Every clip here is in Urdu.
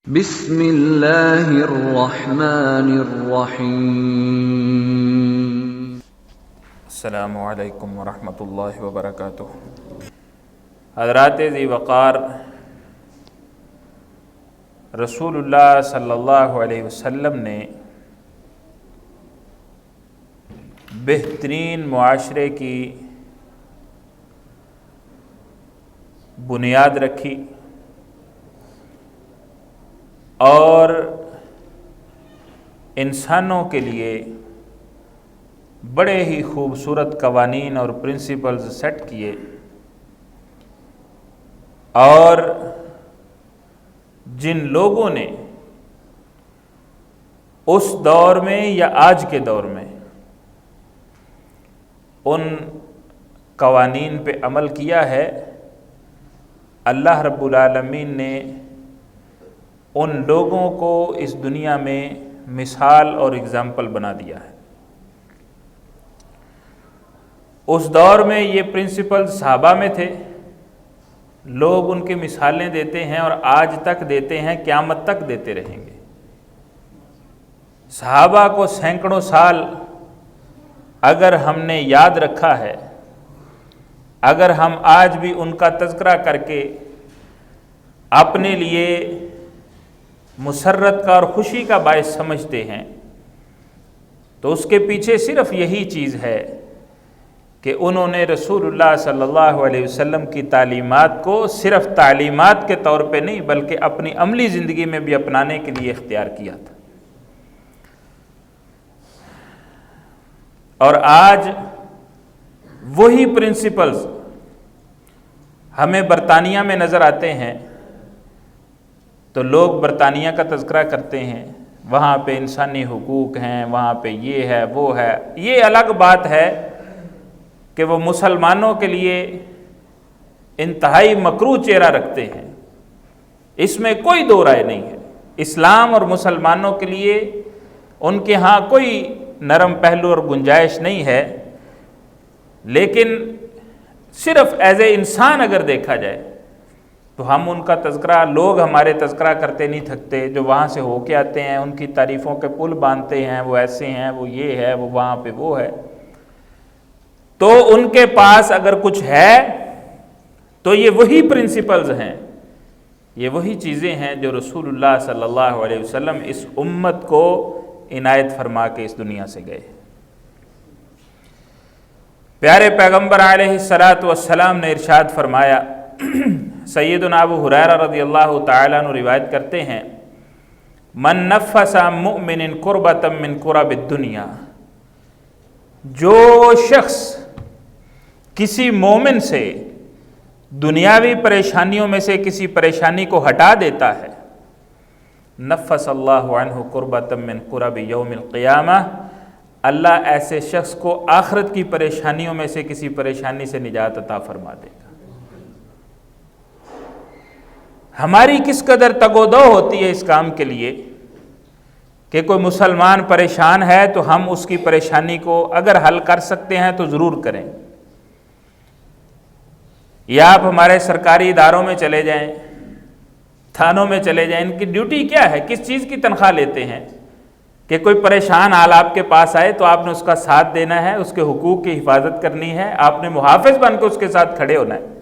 بسم اللہ الرحمن الرحیم۔ السلام علیکم ورحمۃ اللہ وبرکاتہ۔ حضرات ذی وقار رسول اللہ صلی اللہ علیہ وسلم نے بہترین معاشرے کی بنیاد رکھی اور انسانوں کے لیے بڑے ہی خوبصورت قوانین اور پرنسپلز سیٹ کیے، اور جن لوگوں نے اس دور میں یا آج کے دور میں ان قوانین پہ عمل کیا ہے، اللہ رب العالمین نے ان لوگوں کو اس دنیا میں مثال اور اگزامپل بنا دیا ہے۔ اس دور میں یہ پرنسپل صحابہ میں تھے، لوگ ان کی مثالیں دیتے ہیں اور آج تک دیتے ہیں، قیامت تک دیتے رہیں گے۔ صحابہ کو سینکڑوں سال اگر ہم نے یاد رکھا ہے، اگر ہم آج بھی ان کا تذکرہ کر کے اپنے لیے مسرت کا اور خوشی کا باعث سمجھتے ہیں، تو اس کے پیچھے صرف یہی چیز ہے کہ انہوں نے رسول اللہ صلی اللہ علیہ وسلم کی تعلیمات کو صرف تعلیمات کے طور پہ نہیں بلکہ اپنی عملی زندگی میں بھی اپنانے کے لیے اختیار کیا تھا۔ اور آج وہی پرنسپلز ہمیں برطانیہ میں نظر آتے ہیں تو لوگ برطانیہ کا تذکرہ کرتے ہیں، وہاں پہ انسانی حقوق ہیں، وہاں پہ یہ ہے وہ ہے۔ یہ الگ بات ہے کہ وہ مسلمانوں کے لیے انتہائی مکروہ چہرہ رکھتے ہیں، اس میں کوئی دو رائے نہیں ہے۔ اسلام اور مسلمانوں کے لیے ان کے ہاں کوئی نرم پہلو اور گنجائش نہیں ہے، لیکن صرف ایز اے انسان اگر دیکھا جائے تو ہم ان کا تذکرہ، لوگ ہمارے تذکرہ کرتے نہیں تھکتے، جو وہاں سے ہو کے آتے ہیں ان کی تعریفوں کے پل باندھتے ہیں، وہ ایسے ہیں، وہ یہ ہے، وہ وہاں پہ وہ ہے۔ تو ان کے پاس اگر کچھ ہے تو یہ وہی پرنسپلز ہیں، یہ وہی چیزیں ہیں جو رسول اللہ صلی اللہ علیہ وسلم اس امت کو عنایت فرما کے اس دنیا سے گئے۔ پیارے پیغمبر علیہ الصلاۃ والسلام نے ارشاد فرمایا، سیدنا ابو ہریرہ رضی اللہ تعالیٰ عنہ روایت کرتے ہیں، من نفس عن مؤمن کربۃ من کرب الدنیا، جو شخص کسی مومن سے دنیاوی پریشانیوں میں سے کسی پریشانی کو ہٹا دیتا ہے، نفس اللہ عنہ کربۃ من کرب یوم القیامہ، اللہ ایسے شخص کو آخرت کی پریشانیوں میں سے کسی پریشانی سے نجات عطا فرما دے گا۔ ہماری کس قدر تگ و دو ہوتی ہے اس کام کے لیے کہ کوئی مسلمان پریشان ہے تو ہم اس کی پریشانی کو اگر حل کر سکتے ہیں تو ضرور کریں۔ یا آپ ہمارے سرکاری اداروں میں چلے جائیں، تھانوں میں چلے جائیں، ان کی ڈیوٹی کیا ہے، کس چیز کی تنخواہ لیتے ہیں کہ کوئی پریشان حال آپ کے پاس آئے تو آپ نے اس کا ساتھ دینا ہے، اس کے حقوق کی حفاظت کرنی ہے، آپ نے محافظ بن کے اس کے ساتھ کھڑے ہونا ہے۔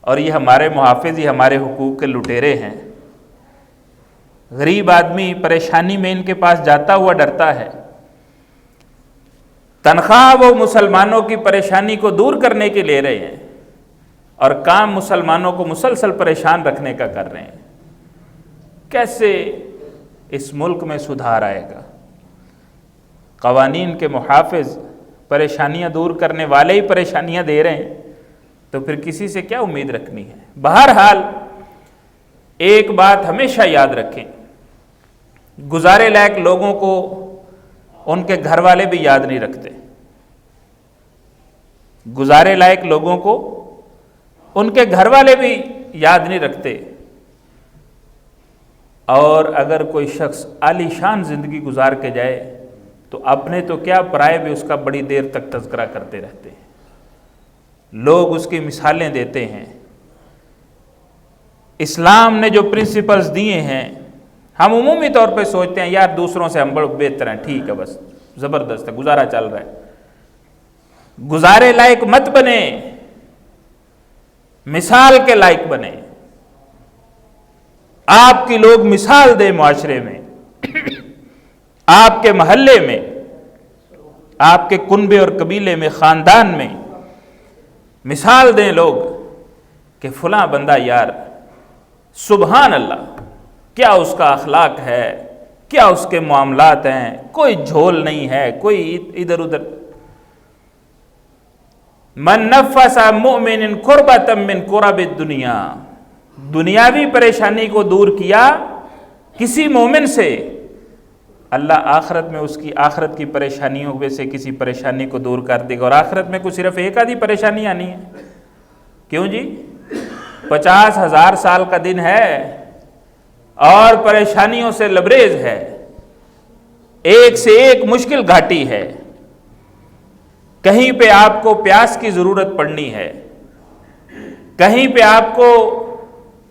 اور یہ ہمارے محافظ ہی ہمارے حقوق کے لٹیرے ہیں۔ غریب آدمی پریشانی میں ان کے پاس جاتا ہوا ڈرتا ہے، تنخواہ وہ مسلمانوں کی پریشانی کو دور کرنے کے لے رہے ہیں اور کام مسلمانوں کو مسلسل پریشان رکھنے کا کر رہے ہیں۔ کیسے اس ملک میں سدھار آئے گا؟ قوانین کے محافظ پریشانیاں دور کرنے والے ہی پریشانیاں دے رہے ہیں، تو پھر کسی سے کیا امید رکھنی ہے؟ بہرحال ایک بات ہمیشہ یاد رکھیں، گزارے لائق لوگوں کو ان کے گھر والے بھی یاد نہیں رکھتے، گزارے لائق لوگوں کو ان کے گھر والے بھی یاد نہیں رکھتے، اور اگر کوئی شخص عالی شان زندگی گزار کے جائے تو اپنے تو کیا پرائے بھی اس کا بڑی دیر تک تذکرہ کرتے رہتے ہیں، لوگ اس کی مثالیں دیتے ہیں۔ اسلام نے جو پرنسپلز دیے ہیں، ہم عمومی طور پہ سوچتے ہیں یار دوسروں سے ہم بڑے بہتر ہیں، ٹھیک ہے، بس زبردست ہے، گزارا چل رہا ہے۔ گزارے لائق مت بنے، مثال کے لائق بنے۔ آپ کی لوگ مثال دیں معاشرے میں، آپ کے محلے میں، آپ کے کنبے اور قبیلے میں، خاندان میں مثال دیں لوگ کہ فلاں بندہ یار سبحان اللہ، کیا اس کا اخلاق ہے، کیا اس کے معاملات ہیں، کوئی جھول نہیں ہے، کوئی ادھر ادھر۔ من نفس عن مؤمن کربۃ من کرب الدنیا، دنیاوی پریشانی کو دور کیا کسی مومن سے، اللہ آخرت میں اس کی آخرت کی پریشانیوں میں سے کسی پریشانی کو دور کر دے گا۔ اور آخرت میں کچھ صرف ایک آدھی پریشانی آنی ہے، کیوں جی 50,000 سال کا دن ہے اور پریشانیوں سے لبریز ہے، ایک سے ایک مشکل گھاٹی ہے، کہیں پہ آپ کو پیاس کی ضرورت پڑنی ہے، کہیں پہ آپ کو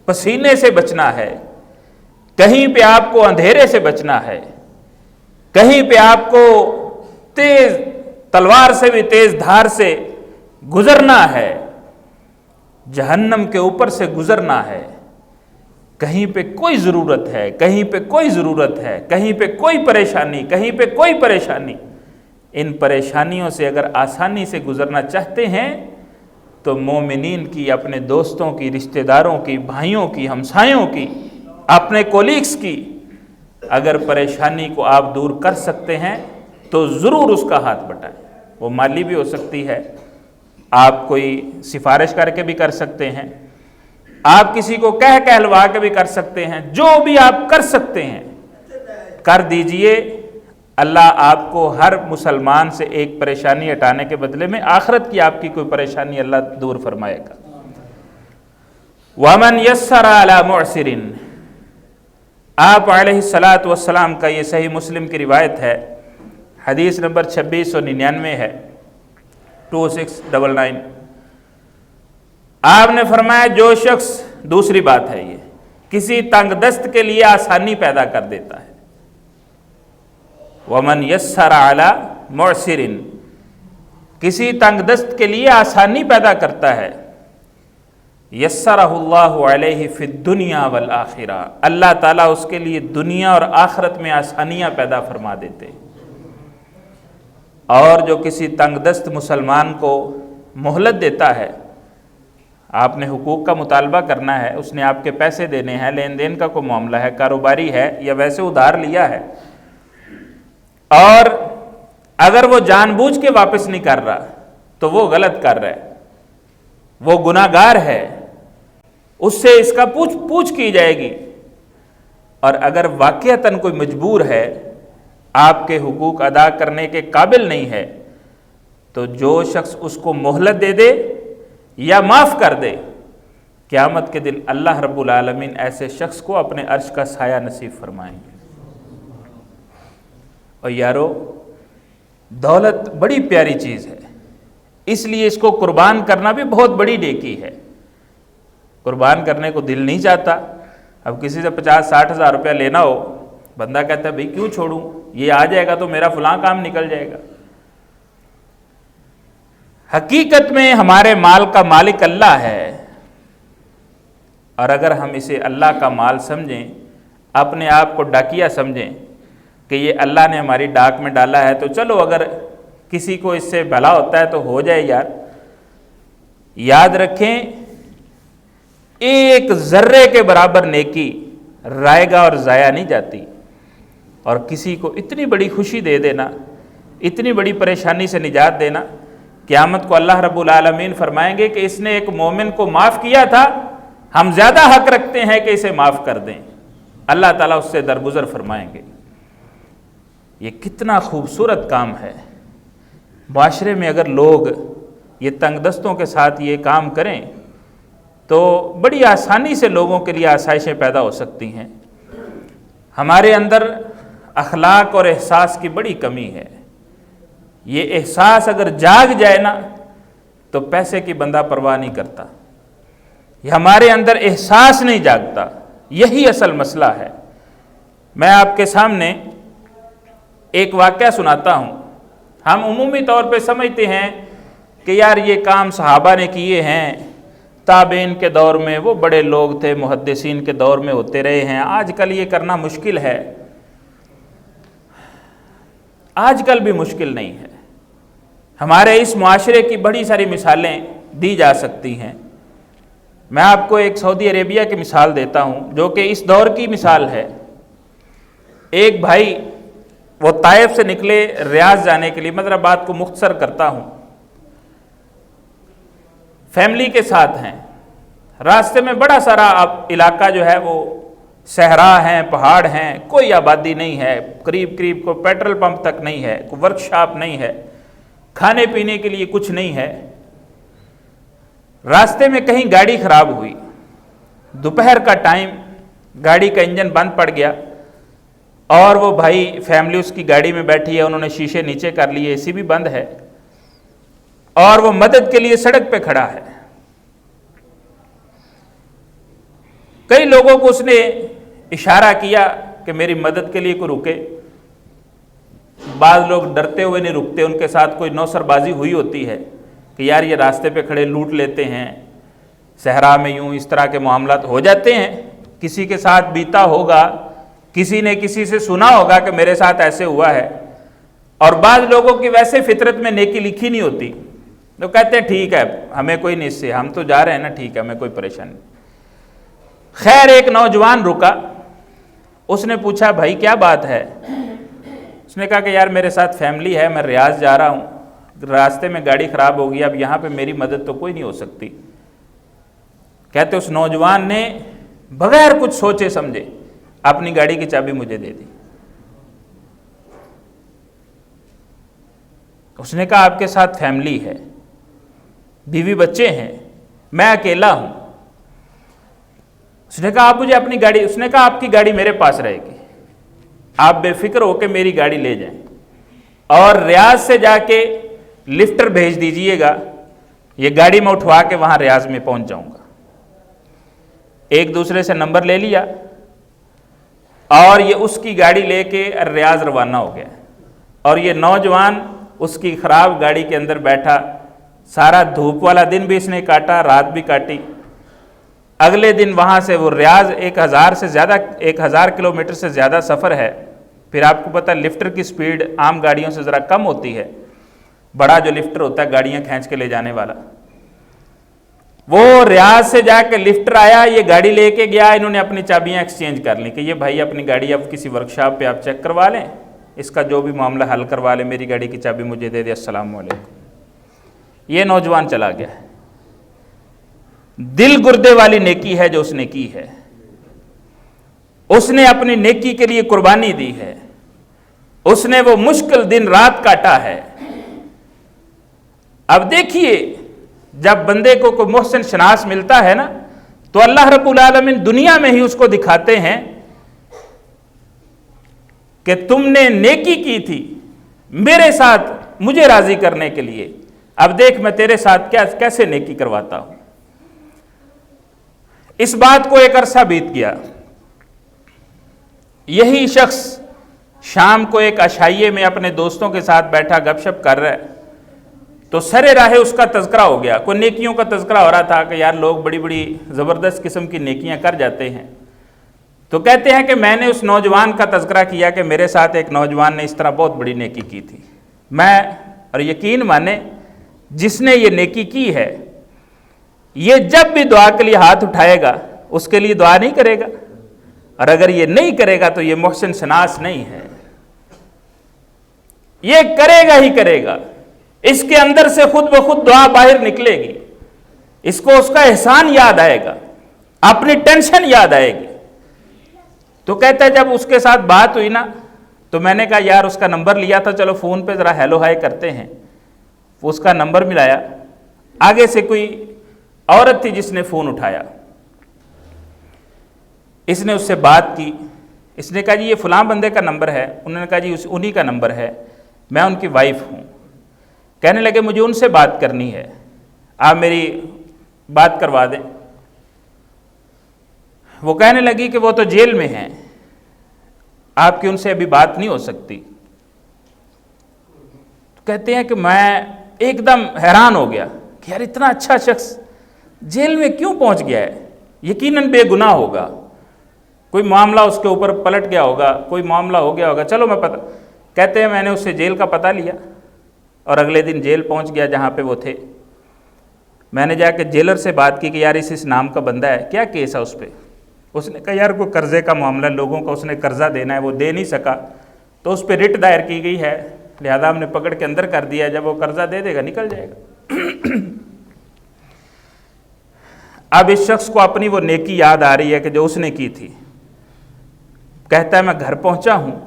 پسینے سے بچنا ہے، کہیں پہ آپ کو اندھیرے سے بچنا ہے، کہیں پہ آپ کو تیز تلوار سے بھی تیز دھار سے گزرنا ہے، جہنم کے اوپر سے گزرنا ہے، کہیں پہ کوئی ضرورت ہے، کہیں پہ کوئی ضرورت ہے، کہیں پہ کوئی پریشانی، کہیں پہ کوئی پریشانی۔ ان پریشانیوں سے اگر آسانی سے گزرنا چاہتے ہیں تو مومنین کی، اپنے دوستوں کی، رشتہ داروں کی، بھائیوں کی، ہمسایوں کی، اپنے کولیگز کی اگر پریشانی کو آپ دور کر سکتے ہیں تو ضرور اس کا ہاتھ بٹائیں۔ وہ مالی بھی ہو سکتی ہے، آپ کوئی سفارش کر کے بھی کر سکتے ہیں، آپ کسی کو کہلوا کے بھی کر سکتے ہیں، جو بھی آپ کر سکتے ہیں کر دیجئے۔ اللہ آپ کو ہر مسلمان سے ایک پریشانی ہٹانے کے بدلے میں آخرت کی آپ کی کوئی پریشانی اللہ دور فرمائے گا۔ وَمَنْ يَسَّرَ عَلَى مُعْسِرٍ، آپ علیہ الصلاۃ والسلام کا یہ صحیح مسلم کی روایت ہے، حدیث نمبر 2699 ہے، 2699۔ آپ نے فرمایا جو شخص، دوسری بات ہے یہ، کسی تنگ دست کے لیے آسانی پیدا کر دیتا ہے، وَمَنْ يَسَّرَ عَلَى مُعْسِرٍ، کسی تنگ دست کے لیے آسانی پیدا کرتا ہے، یسرہ اللہ علیہ فی الدنیا والآخرہ، اللہ تعالیٰ اس کے لیے دنیا اور آخرت میں آسانیاں پیدا فرما دیتے۔ اور جو کسی تنگ دست مسلمان کو مہلت دیتا ہے، آپ نے حقوق کا مطالبہ کرنا ہے، اس نے آپ کے پیسے دینے ہیں، لین دین کا کوئی معاملہ ہے، کاروباری ہے یا ویسے ادھار لیا ہے، اور اگر وہ جان بوجھ کے واپس نہیں کر رہا تو وہ غلط کر رہا ہے، وہ گناہ گار ہے، اس سے اس کا پوچھ کی جائے گی۔ اور اگر واقعتاً کوئی مجبور ہے، آپ کے حقوق ادا کرنے کے قابل نہیں ہے، تو جو شخص اس کو مہلت دے دے یا معاف کر دے، قیامت کے دن اللہ رب العالمین ایسے شخص کو اپنے عرش کا سایہ نصیب فرمائیں گے۔ اور یارو، دولت بڑی پیاری چیز ہے، اس لیے اس کو قربان کرنا بھی بہت بڑی نیکی ہے۔ قربان کرنے کو دل نہیں چاہتا، اب کسی سے 50-60 ہزار روپیہ لینا ہو، بندہ کہتا ہے بھئی کیوں چھوڑوں، یہ آ جائے گا تو میرا فلاں کام نکل جائے گا۔ حقیقت میں ہمارے مال کا مالک اللہ ہے، اور اگر ہم اسے اللہ کا مال سمجھیں، اپنے آپ کو ڈاکیا سمجھیں کہ یہ اللہ نے ہماری ڈاک میں ڈالا ہے، تو چلو اگر کسی کو اس سے بھلا ہوتا ہے تو ہو جائے یار۔ یاد رکھیں، ایک ذرے کے برابر نیکی رائے گا اور ضائع نہیں جاتی، اور کسی کو اتنی بڑی خوشی دے دینا، اتنی بڑی پریشانی سے نجات دینا، قیامت کو اللہ رب العالمین فرمائیں گے کہ اس نے ایک مومن کو معاف کیا تھا، ہم زیادہ حق رکھتے ہیں کہ اسے معاف کر دیں، اللہ تعالیٰ اس سے درگزر فرمائیں گے۔ یہ کتنا خوبصورت کام ہے۔ معاشرے میں اگر لوگ یہ تنگ دستوں کے ساتھ یہ کام کریں تو بڑی آسانی سے لوگوں کے لیے آسائشیں پیدا ہو سکتی ہیں۔ ہمارے اندر اخلاق اور احساس کی بڑی کمی ہے۔ یہ احساس اگر جاگ جائے نا تو پیسے کی بندہ پرواہ نہیں کرتا، یہ ہمارے اندر احساس نہیں جاگتا، یہی اصل مسئلہ ہے۔ میں آپ کے سامنے ایک واقعہ سناتا ہوں۔ ہم عمومی طور پہ سمجھتے ہیں کہ یار یہ کام صحابہ نے کیے ہیں، تابعین کے دور میں وہ بڑے لوگ تھے، محدثین کے دور میں ہوتے رہے ہیں، آج کل یہ کرنا مشکل ہے۔ آج کل بھی مشکل نہیں ہے، ہمارے اس معاشرے کی بڑی ساری مثالیں دی جا سکتی ہیں۔ میں آپ کو ایک سعودی عربیہ کی مثال دیتا ہوں جو کہ اس دور کی مثال ہے۔ ایک بھائی وہ طائف سے نکلے ریاض جانے کے لیے، مطلب بات کو مختصر کرتا ہوں، فیملی کے ساتھ ہیں، راستے میں بڑا سارا علاقہ جو ہے وہ صحرا ہیں، پہاڑ ہیں، کوئی آبادی نہیں ہے، قریب کوئی پیٹرول پمپ تک نہیں ہے، کوئی ورک شاپ نہیں ہے، کھانے پینے کے لیے کچھ نہیں ہے۔ راستے میں کہیں گاڑی خراب ہوئی، دوپہر کا ٹائم، گاڑی کا انجن بند پڑ گیا، اور وہ بھائی فیملی اس کی گاڑی میں بیٹھی ہے، انہوں نے شیشے نیچے کر لیے، اے سی بھی بند ہے، اور وہ مدد کے لیے سڑک پہ کھڑا ہے۔ کئی لوگوں کو اس نے اشارہ کیا کہ میری مدد کے لیے کوئی رکے۔ بعض لوگ ڈرتے ہوئے نہیں رکتے، ان کے ساتھ کوئی نوسر بازی ہوئی ہوتی ہے کہ یار یہ راستے پہ کھڑے لوٹ لیتے ہیں، صحرا میں یوں اس طرح کے معاملات ہو جاتے ہیں، کسی کے ساتھ بیتا ہوگا، کسی نے کسی سے سنا ہوگا کہ میرے ساتھ ایسے ہوا ہے۔ اور بعض لوگوں کی ویسے فطرت میں نیکی لکھی نہیں ہوتی، تو کہتے ہیں ٹھیک ہے ہمیں کوئی نہیں، اس سے ہم تو جا رہے ہیں نا، ٹھیک ہے ہمیں کوئی پریشانی نہیں۔ خیر ایک نوجوان رکا، اس نے پوچھا بھائی کیا بات ہے؟ اس نے کہا کہ یار میرے ساتھ فیملی ہے، میں ریاض جا رہا ہوں، راستے میں گاڑی خراب ہو گئی، اب یہاں پہ میری مدد تو کوئی نہیں ہو سکتی۔ کہتے اس نوجوان نے بغیر کچھ سوچے سمجھے اپنی گاڑی کی چابی مجھے دے دی۔ اس نے کہا آپ کے ساتھ فیملی ہے، بیوی بچے ہیں، میں اکیلا ہوں۔ اس نے کہا آپ مجھے اپنی گاڑی، اس نے کہا آپ کی گاڑی میرے پاس رہے گی، آپ بے فکر ہو کے میری گاڑی لے جائیں، اور ریاض سے جا کے لفٹر بھیج دیجئے گا، یہ گاڑی میں اٹھوا کے وہاں ریاض میں پہنچ جاؤں گا۔ ایک دوسرے سے نمبر لے لیا، اور یہ اس کی گاڑی لے کے ریاض روانہ ہو گیا، اور یہ نوجوان اس کی خراب گاڑی کے اندر بیٹھا، سارا دھوپ والا دن بھی اس نے کاٹا، رات بھی کاٹی۔ اگلے دن وہاں سے وہ ریاض 1000 کلومیٹر سے زیادہ سفر ہے، پھر آپ کو پتہ لفٹر کی سپیڈ عام گاڑیوں سے ذرا کم ہوتی ہے، بڑا جو لفٹر ہوتا ہے گاڑیاں کھینچ کے لے جانے والا، وہ ریاض سے جا کے لفٹر آیا، یہ گاڑی لے کے گیا، انہوں نے اپنی چابیاں ایکسچینج کر لی کہ یہ بھائی اپنی گاڑی اب کسی ورکشاپ پہ آپ چیک کروا لیں، اس کا جو بھی معاملہ حل کروا لیں، میری گاڑی کی چابی مجھے دے دے، السلام علیکم۔ یہ نوجوان چلا گیا۔ دل گردے والی نیکی ہے جو اس نے کی ہے، اس نے اپنی نیکی کے لیے قربانی دی ہے، اس نے وہ مشکل دن رات کاٹا ہے۔ اب دیکھیے جب بندے کو کوئی محسن شناس ملتا ہے نا، تو اللہ رب العالمین دنیا میں ہی اس کو دکھاتے ہیں کہ تم نے نیکی کی تھی میرے ساتھ مجھے راضی کرنے کے لیے، اب دیکھ میں تیرے ساتھ کیسے نیکی کرواتا ہوں۔ اس بات کو ایک عرصہ بیت گیا، یہی شخص شام کو ایک عشائیے میں اپنے دوستوں کے ساتھ بیٹھا گپ شپ کر رہا ہے، تو سرے راہ اس کا تذکرہ ہو گیا، کوئی نیکیوں کا تذکرہ ہو رہا تھا کہ یار لوگ بڑی بڑی زبردست قسم کی نیکیاں کر جاتے ہیں۔ تو کہتے ہیں کہ میں نے اس نوجوان کا تذکرہ کیا کہ میرے ساتھ ایک نوجوان نے اس طرح بہت بڑی نیکی کی تھی، میں اور یقین مانے جس نے یہ نیکی کی ہے یہ جب بھی دعا کے لیے ہاتھ اٹھائے گا اس کے لیے دعا نہیں کرے گا، اور اگر یہ نہیں کرے گا تو یہ محسن شناس نہیں ہے، یہ کرے گا ہی کرے گا، اس کے اندر سے خود بخود دعا باہر نکلے گی، اس کو اس کا احسان یاد آئے گا، اپنی ٹینشن یاد آئے گی۔ تو کہتا ہے جب اس کے ساتھ بات ہوئی نا تو میں نے کہا یار اس کا نمبر لیا تھا، چلو فون پہ ذرا ہیلو ہائی کرتے ہیں، اس کا نمبر ملایا، آگے سے کوئی عورت تھی جس نے فون اٹھایا، اس نے اس سے بات کی، اس نے کہا جی یہ فلاں بندے کا نمبر ہے، انہوں نے کہا جی انہی کا نمبر ہے، میں ان کی وائف ہوں۔ کہنے لگے مجھے ان سے بات کرنی ہے، آپ میری بات کروا دیں۔ وہ کہنے لگی کہ وہ تو جیل میں ہیں، آپ کی ان سے ابھی بات نہیں ہو سکتی۔ کہتے ہیں کہ میں ایک دم حیران ہو گیا کہ یار اتنا اچھا شخص جیل میں کیوں پہنچ گیا ہے؟ یقیناً بے گناہ ہوگا، کوئی معاملہ اس کے اوپر پلٹ گیا ہوگا، کوئی معاملہ ہو گیا ہوگا، چلو میں پتہ۔ کہتے ہیں میں نے اس سے جیل کا پتہ لیا اور اگلے دن جیل پہنچ گیا جہاں پہ وہ تھے۔ میں نے جا کے جیلر سے بات کی کہ یار اس نام کا بندہ ہے، کیا کیس ہے اس پہ؟ اس نے کہا یار کوئی قرضے کا معاملہ، لوگوں کو اس نے قرضہ دینا ہے، وہ دے نہیں سکا تو اس پہ رٹ دائر کی گئی ہے، لہذا ہم نے پکڑ کے اندر کر دیا، جب وہ قرضہ دے دے گا نکل جائے گا۔ اب اس شخص کو اپنی وہ نیکی یاد آ رہی ہے کہ جو اس نے کی تھی۔ کہتا ہے میں گھر پہنچا ہوں،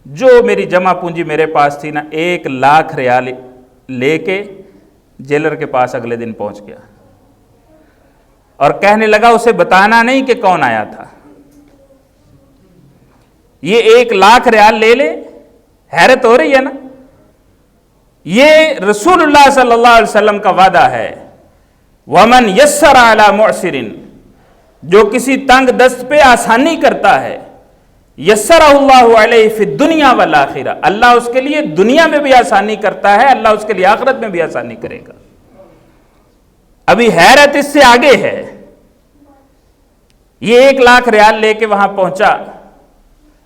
جو میری جمع پونجی میرے پاس تھی نا 1,00,000 ریال لے کے جیلر کے پاس اگلے دن پہنچ گیا اور کہنے لگا اسے بتانا نہیں کہ کون آیا تھا، یہ 1,00,000 ریال لے لے۔ حیرت ہو رہی ہے نا، یہ رسول اللہ صلی اللہ علیہ وسلم کا وعدہ ہے، وَمَنْ يَسَّرَ عَلَى مُعْسِرٍ، جو کسی تنگ دست پہ آسانی کرتا ہے، یسرہ اللہ علیہ فی الدنیا والآخرہ، اللہ اس کے لیے دنیا میں بھی آسانی کرتا ہے، اللہ اس کے لیے آخرت میں بھی آسانی کرے گا۔ ابھی حیرت اس سے آگے ہے، یہ 1,00,000 ریال لے کے وہاں پہنچا،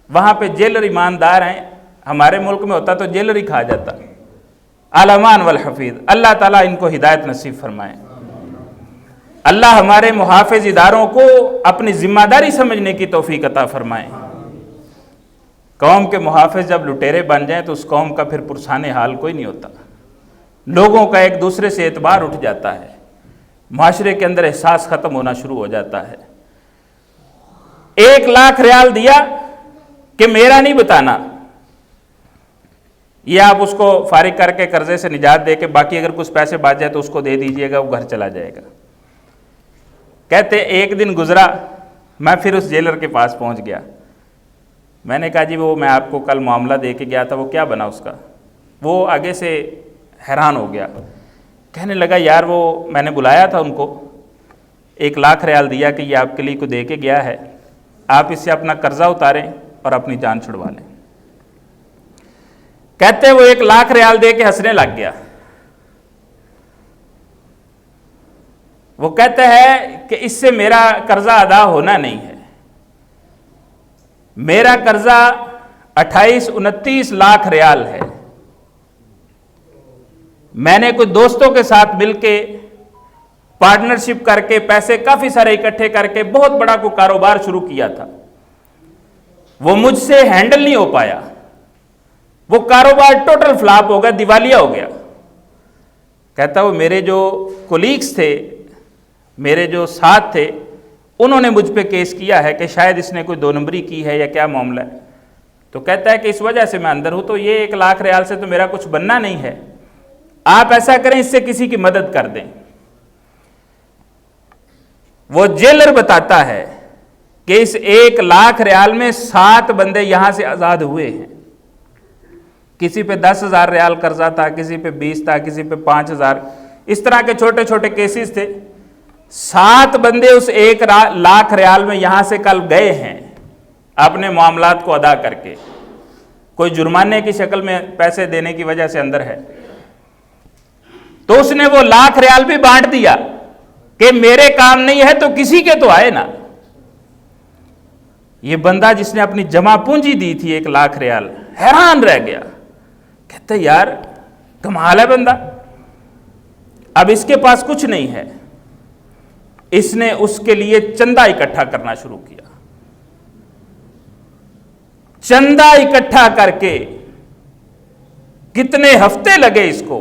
وہاں پہ جیلر ایماندار ہیں، ہمارے ملک میں ہوتا تو جیلر ہی کھا جاتا۔ عالمان والحفیظ، اللہ تعالیٰ ان کو ہدایت نصیب فرمائے۔ اللہ ہمارے محافظ اداروں کو اپنی ذمہ داری سمجھنے کی توفیق عطا فرمائے۔ قوم کے محافظ جب لٹیرے بن جائیں تو اس قوم کا پھر پرسان حال کوئی نہیں ہوتا، لوگوں کا ایک دوسرے سے اعتبار اٹھ جاتا ہے، معاشرے کے اندر احساس ختم ہونا شروع ہو جاتا ہے۔ 1,00,000 ریال دیا کہ میرا نہیں بتانا، یہ آپ اس کو فارغ کر کے قرضے سے نجات دے کے باقی اگر کچھ پیسے بچ جائے تو اس کو دے دیجئے گا، وہ گھر چلا جائے گا۔ کہتے ایک دن گزرا، میں پھر اس جیلر کے پاس پہنچ گیا، میں نے کہا جی وہ میں آپ کو کل معاملہ دے کے گیا تھا، وہ کیا بنا اس کا؟ وہ آگے سے حیران ہو گیا، کہنے لگا یار وہ میں نے بلایا تھا ان کو، 1,00,000 ریال دیا کہ یہ آپ کے لیے کو دے کے گیا ہے، آپ اس سے اپنا قرضہ اتاریں اور اپنی جان چھڑوا لیں۔ کہتے وہ 1,00,000 ریال دے کے ہنسنے لگ گیا۔ وہ کہتا ہے کہ اس سے میرا قرضہ ادا ہونا نہیں ہے، میرا قرضہ 28-29 لاکھ ریال ہے، میں نے کچھ دوستوں کے ساتھ مل کے پارٹنرشپ کر کے پیسے کافی سارے اکٹھے کر کے بہت بڑا کوئی کاروبار شروع کیا تھا، وہ مجھ سے ہینڈل نہیں ہو پایا، وہ کاروبار ٹوٹل فلاپ ہو گیا، دیوالیہ ہو گیا۔ کہتا وہ میرے جو کولیگز تھے، میرے جو ساتھ تھے، انہوں نے مجھ پہ کیس کیا ہے کہ شاید اس نے کوئی 2 نمبری کی ہے یا کیا معاملہ ہے۔ تو کہتا ہے کہ اس وجہ سے میں اندر ہوں، تو یہ 1,00,000 ریال سے تو میرا کچھ بننا نہیں ہے، آپ ایسا کریں اس سے کسی کی مدد کر دیں۔ وہ جیلر بتاتا ہے کہ اس 1,00,000 ریال میں 7 بندے یہاں سے آزاد ہوئے ہیں، کسی پہ 10,000 ریال قرضہ تھا، کسی پہ 20 تھا، کسی پہ 5,000، اس طرح کے چھوٹے چھوٹے کیسز تھے۔ 7 بندے اس 1,00,000 ریال میں یہاں سے کل گئے ہیں اپنے معاملات کو ادا کر کے، کوئی جرمانے کی شکل میں پیسے دینے کی وجہ سے اندر ہے، تو اس نے وہ 1,00,000 ریال بھی بانٹ دیا کہ میرے کام نہیں ہے تو کسی کے تو آئے نا۔ یہ بندہ جس نے اپنی جمع پونجی دی تھی 1,00,000 ریال حیران رہ گیا، کہتے یار کمال ہے بندہ، اب اس کے پاس کچھ نہیں ہے، اس نے اس کے لیے چندہ اکٹھا کرنا شروع کیا، چندہ اکٹھا کر کے کتنے ہفتے لگے اس کو،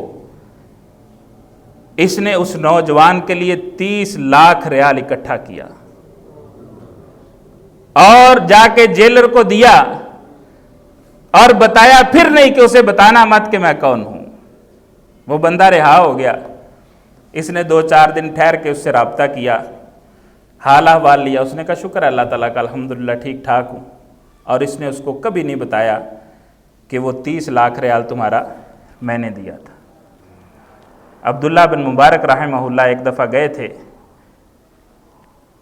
اس نے اس نوجوان کے لیے 30 لاکھ ریال اکٹھا کیا اور جا کے جیلر کو دیا اور بتایا پھر نہیں کہ اسے بتانا مت کہ میں کون ہوں۔ وہ بندہ رہا ہو گیا۔ اس نے 2-4 دن ٹھہر کے اس سے رابطہ کیا، حال احوال لیا، اس نے کہا شکر اللہ تعالیٰ کا الحمدللہ ٹھیک ٹھاک ہوں، اور اس نے اس کو کبھی نہیں بتایا کہ وہ 30 لاکھ ریال تمہارا میں نے دیا تھا۔ عبداللہ بن مبارک رحمہ اللہ ایک دفعہ گئے تھے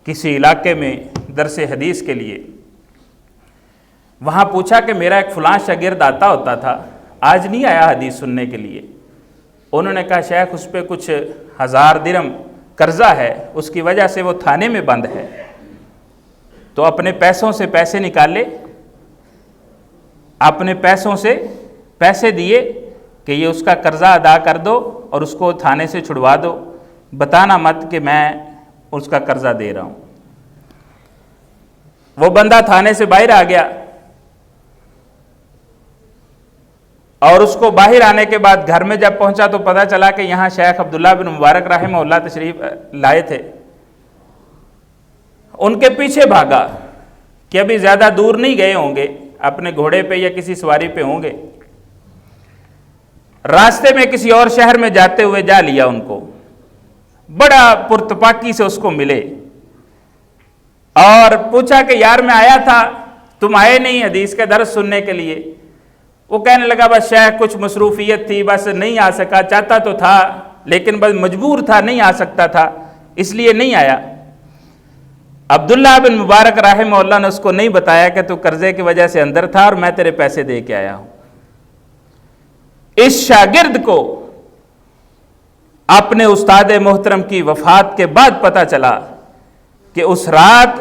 کسی علاقے میں، درس حدیث کے لیے، وہاں پوچھا کہ میرا ایک فلاں شاگرد آتا ہوتا تھا، آج نہیں آیا حدیث سننے کے لیے۔ انہوں نے کہا شیخ اس پہ کچھ 1000 درہم قرضہ ہے، اس کی وجہ سے وہ تھانے میں بند ہے، تو اپنے پیسوں سے پیسے نکالے، اپنے پیسوں سے پیسے دیے کہ یہ اس کا قرضہ ادا کر دو اور اس کو تھانے سے چھڑوا دو، بتانا مت کہ میں اس کا قرضہ دے رہا ہوں۔ وہ بندہ تھانے سے باہر آ گیا اور اس کو باہر آنے کے بعد گھر میں جب پہنچا تو پتہ چلا کہ یہاں شیخ عبداللہ بن مبارک رحمہ اللہ تشریف لائے تھے۔ ان کے پیچھے بھاگا کہ ابھی زیادہ دور نہیں گئے ہوں گے، اپنے گھوڑے پہ یا کسی سواری پہ ہوں گے، راستے میں کسی اور شہر میں جاتے ہوئے جا لیا ان کو، بڑا پرتپاکی سے اس کو ملے اور پوچھا کہ یار میں آیا تھا، تم آئے نہیں حدیث کا درس سننے کے لیے۔ وہ کہنے لگا بس شیخ کچھ مصروفیت تھی، بس نہیں آ سکا، چاہتا تو تھا لیکن بس مجبور تھا، نہیں آ سکتا تھا اس لیے نہیں آیا۔ عبداللہ بن مبارک رحمہ اللہ نے اس کو نہیں بتایا کہ تو قرضے کی وجہ سے اندر تھا اور میں تیرے پیسے دے کے آیا ہوں۔ اس شاگرد کو اپنے استاد محترم کی وفات کے بعد پتہ چلا کہ اس رات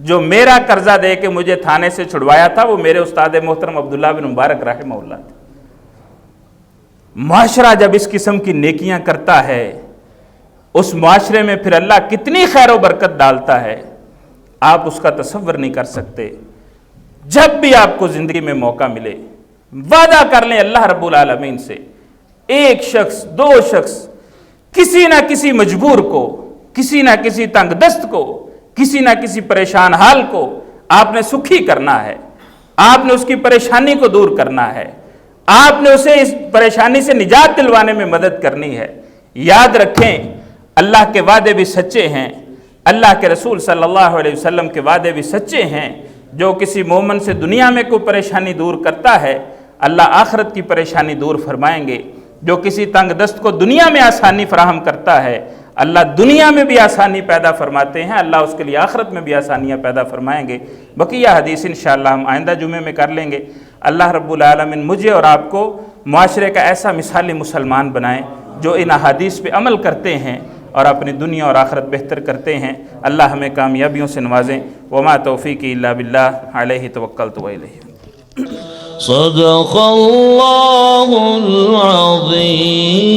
جو میرا قرضہ دے کے مجھے تھانے سے چھڑوایا تھا وہ میرے استاد محترم عبداللہ بن مبارک رحمہ اللہ تھے۔ معاشرہ جب اس قسم کی نیکیاں کرتا ہے اس معاشرے میں پھر اللہ کتنی خیر و برکت ڈالتا ہے، آپ اس کا تصور نہیں کر سکتے۔ جب بھی آپ کو زندگی میں موقع ملے وعدہ کر لیں اللہ رب العالمین سے، ایک شخص 2 شخص کسی نہ کسی مجبور کو، کسی نہ کسی تنگ دست کو، کسی نہ کسی پریشان حال کو آپ نے سکھی کرنا ہے، آپ نے اس کی پریشانی کو دور کرنا ہے، آپ نے اسے اس پریشانی سے نجات دلوانے میں مدد کرنی ہے۔ یاد رکھیں اللہ کے وعدے بھی سچے ہیں، اللہ کے رسول صلی اللہ علیہ وسلم کے وعدے بھی سچے ہیں۔ جو کسی مومن سے دنیا میں کوئی پریشانی دور کرتا ہے اللہ آخرت کی پریشانی دور فرمائیں گے۔ جو کسی تنگ دست کو دنیا میں آسانی فراہم کرتا ہے اللہ دنیا میں بھی آسانی پیدا فرماتے ہیں، اللہ اس کے لیے آخرت میں بھی آسانیاں پیدا فرمائیں گے۔ بقیہ حدیث انشاءاللہ ہم آئندہ جمعے میں کر لیں گے۔ اللہ رب العالمین مجھے اور آپ کو معاشرے کا ایسا مثالی مسلمان بنائیں جو ان احادیث پہ عمل کرتے ہیں اور اپنی دنیا اور آخرت بہتر کرتے ہیں۔ اللہ ہمیں کامیابیوں سے نوازیں۔ وما توفیقی الا باللہ علیہ توکلت و الیہ۔ صدق اللہ العظیم۔